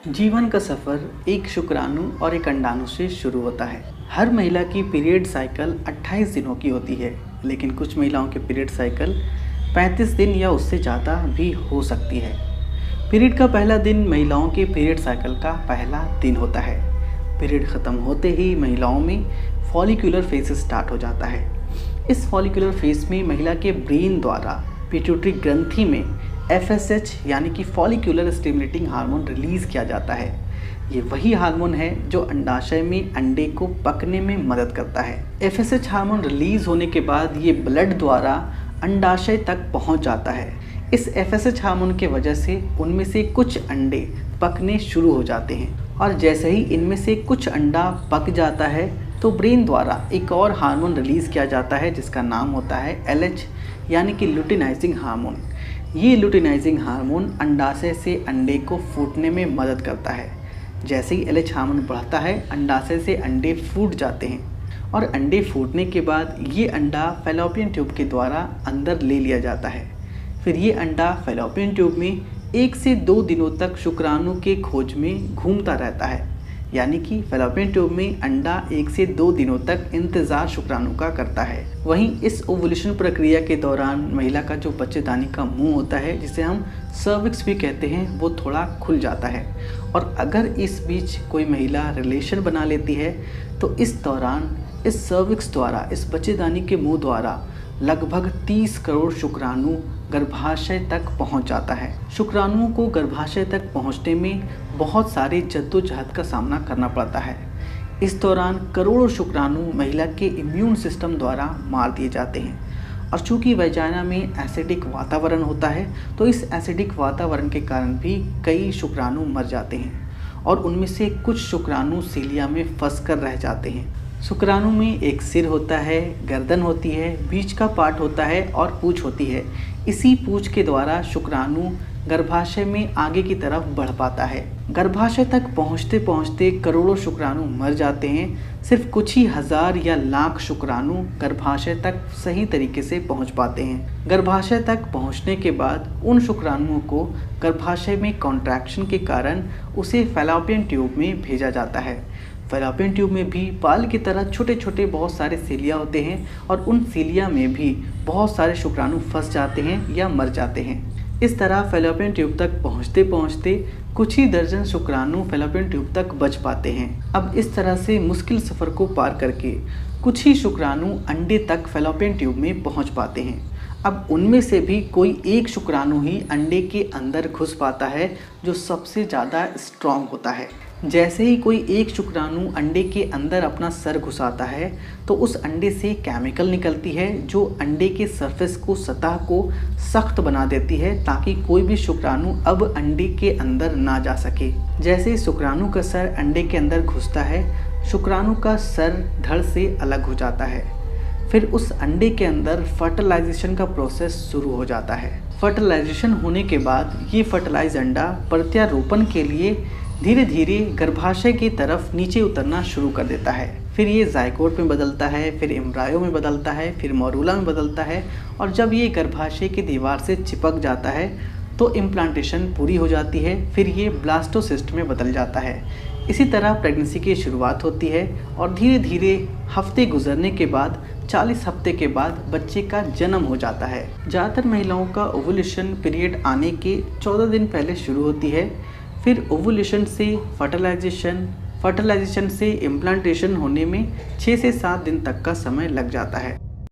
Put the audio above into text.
जीवन का सफ़र एक शुक्राणु और एक अंडाणु से शुरू होता है। हर महिला की पीरियड साइकिल 28 दिनों की होती है, लेकिन कुछ महिलाओं की पीरियड साइकिल 35 दिन या उससे ज़्यादा भी हो सकती है। पीरियड का पहला दिन महिलाओं के पीरियड साइकिल का पहला दिन होता है। पीरियड ख़त्म होते ही महिलाओं में फॉलिकुलर फेज स्टार्ट हो जाता है। इस फॉलिकुलर फेज में महिला के ब्रेन द्वारा पिट्यूटरी ग्रंथि में FSH यानी कि फॉलिकुलर स्टिमुलेटिंग हार्मोन रिलीज़ किया जाता है। ये वही हार्मोन है जो अंडाशय में अंडे को पकने में मदद करता है। FSH हार्मोन रिलीज़ होने के बाद ये ब्लड द्वारा अंडाशय तक पहुंच जाता है। इस FSH हार्मोन के वजह से उनमें से कुछ अंडे पकने शुरू हो जाते हैं और जैसे ही इनमें से कुछ अंडा पक जाता है तो ब्रेन द्वारा एक और हार्मोन रिलीज़ किया जाता है जिसका नाम होता है LH यानी कि लुटिनाइजिंग हार्मोन। ये लुटिनाइजिंग हार्मोन अंडाशय से अंडे को फूटने में मदद करता है। जैसे ही LH हार्मोन बढ़ता है अंडाशय से अंडे फूट जाते हैं और अंडे फूटने के बाद ये अंडा फैलोपियन ट्यूब के द्वारा अंदर ले लिया जाता है। फिर ये अंडा फैलोपियन ट्यूब में 1 से 2 दिनों तक शुक्राणु के खोज में घूमता रहता है, यानी कि फैलोपियन ट्यूब में अंडा 1 से 2 दिनों तक इंतज़ार शुक्राणु का करता है। वहीं इस ओवुलेशन प्रक्रिया के दौरान महिला का जो बच्चेदानी का मुंह होता है, जिसे हम सर्विक्स भी कहते हैं, वो थोड़ा खुल जाता है और अगर इस बीच कोई महिला रिलेशन बना लेती है तो इस दौरान इस सर्विक्स द्वारा, इस बच्चेदानी के मुंह द्वारा लगभग 30 करोड़ शुक्राणु गर्भाशय तक पहुंच जाता है। शुक्राणुओं को गर्भाशय तक पहुंचने में बहुत सारी जद्दोजहद का सामना करना पड़ता है। इस दौरान करोड़ों शुक्राणु महिला के इम्यून सिस्टम द्वारा मार दिए जाते हैं और चूँकि वजाइना में एसिडिक वातावरण होता है तो इस एसिडिक वातावरण के कारण भी कई शुक्राणु मर जाते हैं और उनमें से कुछ शुक्राणु सीलिया में फंस कर रह जाते हैं। शुक्राणु में एक सिर होता है, गर्दन होती है, बीच का पार्ट होता है और पूंछ होती है। इसी पूंछ के द्वारा शुक्राणु गर्भाशय में आगे की तरफ बढ़ पाता है। गर्भाशय तक पहुंचते पहुंचते करोड़ों शुक्राणु मर जाते हैं। सिर्फ कुछ ही हज़ार या लाख शुक्राणु गर्भाशय तक सही तरीके से पहुंच पाते हैं। गर्भाशय तक पहुंचने के बाद उन शुक्राणुओं को गर्भाशय में कॉन्ट्रैक्शन के कारण उसे फैलोपियन ट्यूब में भेजा जाता है। फैलोपियन ट्यूब में भी पाल की तरह छोटे छोटे बहुत सारे सीलिया होते हैं और उन सीलिया में भी बहुत सारे शुक्राणु फंस जाते हैं या मर जाते हैं। इस तरह फैलोपियन ट्यूब तक पहुंचते पहुंचते कुछ ही दर्जन शुक्राणु फैलोपियन ट्यूब तक बच पाते हैं। अब इस तरह से मुश्किल सफ़र को पार करके कुछ ही शुक्राणु अंडे तक फैलोपियन ट्यूब में पहुंच पाते हैं। अब उनमें से भी कोई एक शुक्राणु ही अंडे के अंदर घुस पाता है जो सबसे ज़्यादा स्ट्रॉन्ग होता है। जैसे ही कोई एक शुक्राणु अंडे के अंदर अपना सर घुसाता है तो उस अंडे से केमिकल निकलती है जो अंडे के सरफेस को, सतह को सख्त बना देती है ताकि कोई भी शुक्राणु अब अंडे के अंदर ना जा सके। जैसे शुक्राणु का सर अंडे के अंदर घुसता है, शुक्राणु का सर धड़ से अलग हो जाता है। फिर उस अंडे के अंदर फर्टिलाइजेशन का प्रोसेस शुरू हो जाता है। फर्टिलाइजेशन होने के बाद ये फर्टिलाइज अंडा प्रत्यारोपण के लिए धीरे धीरे गर्भाशय की तरफ नीचे उतरना शुरू कर देता है। फिर ये जायगोट में बदलता है, फिर एम्ब्रायो में बदलता है, फिर मोरूला में बदलता है और जब ये गर्भाशय की दीवार से चिपक जाता है तो इम्प्लांटेशन पूरी हो जाती है। फिर ये ब्लास्टोसिस्ट में बदल जाता है। इसी तरह प्रेगनेंसी की शुरुआत होती है और धीरे धीरे हफ्ते गुजरने के बाद 40 हफ्ते के बाद बच्चे का जन्म हो जाता है। ज़्यादातर महिलाओं का ओवुलेशन पीरियड आने के 14 दिन पहले शुरू होती है। फिर ओवुलेशन से फर्टिलाइजेशन से इम्प्लांटेशन होने में 6 से 7 दिन तक का समय लग जाता है।